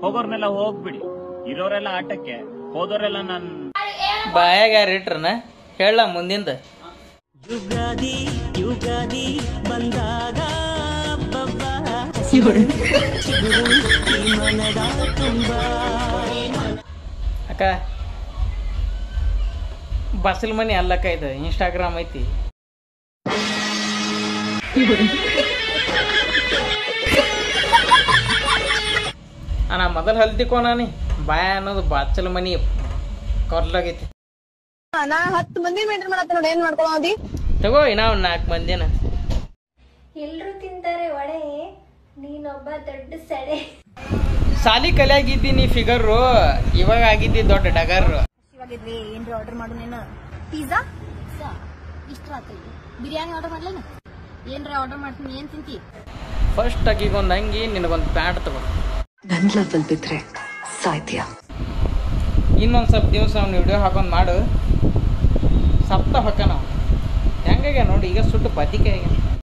ಹೋಗೋರ್ನೆಲ್ಲ ಹೋಗ್ಬಿಡಿ, ಇರೋರೆಲ್ಲ ಆಟಕ್ಕೆ, ಹೋದೋರೆಲ್ಲ ನನ್ ಬಾಯಾಗ ಯಾರು ಇಟ್ರನ ಹೇಳ ಮುಂದಿಂದ. ಯುಗಾದಿ ಯುಗಾದಿ ಬಂದಾಗ ಅಕ್ಕ ಬಸಲ್ ಮನಿ ಅಲ್ಲಕ್ಕ ಇದು ಇನ್ಸ್ಟಾಗ್ರಾಮ್ ಐತಿ. ನಾ ಮೊದಲು ಹಲ್ತಿಕೋನಿ ಬಾಯ ಅನ್ನೋದು ಬಚ್ಚಲ ಮನಿ ಕೊರ್ಲಾಗೈತಿ. ನಾ 10 ಮಂದಿ ಮೇಂಟೈನ್ ಮಾಡತ್ತ ನೋಡಿ, ಏನ್ ಮಾಡ್ಕೊಳ್ಳೋದಿ ತಗೋ ಇನ್ನ 4 ಮಂದಿನ. ಎಲ್ರು ತಿಂತಾರೆ ಒಡೆ, ನೀನೊಬ್ಬ ದೊಡ್ಡ ಸಡೆ. ಸಾಲಿ ಕಲಿಯಾಗಿದ್ದಿ ನೀ ಫಿಗರು, ಇವಾಗ ಆಗಿದ್ದಿ ದೊಡ್ಡ ಡಗರ್. ಇವಾಗಿದ್ವಿ ಏನ್ರಿ ಆರ್ಡರ್ ಮಾಡು ನೀನು? ಪಿಜ್ಜಾ ಇಷ್ಟ ರಾತ್ರಿ ಬಿರಿಯಾನಿ ಆರ್ಡರ್ ಮಾಡ್ಲೇನ? ಏನ್ರಿ ಆರ್ಡರ್ ಮಾಡ್ತೀನಿ, ಏನ್ ತಿಂತಿ? ಫಸ್ಟ್ ಆಕಿಗೊಂದು ಅಂಗಿ, ನಿನಗೊಂದು ಪ್ಯಾಂಟ್ ತಗೋ. ನನ್ ಲೆವೆಲ್ ಬಿದ್ರೆ ಸಾಧ್ಯ. ಇನ್ನೊಂದು ಸ್ವಲ್ಪ ದಿವಸ ಅವ್ನು ವಿಡಿಯೋ ಹಾಕೊಂಡು ಮಾಡು, ಸಪ್ತ ಹೊಕ್ಕ ನಾವು ಹೆಂಗಾಗ್ಯ ನೋಡಿ, ಈಗ ಸುಟ್ಟು ಬದಿಕೆ ಆಗ್ಯಾನ.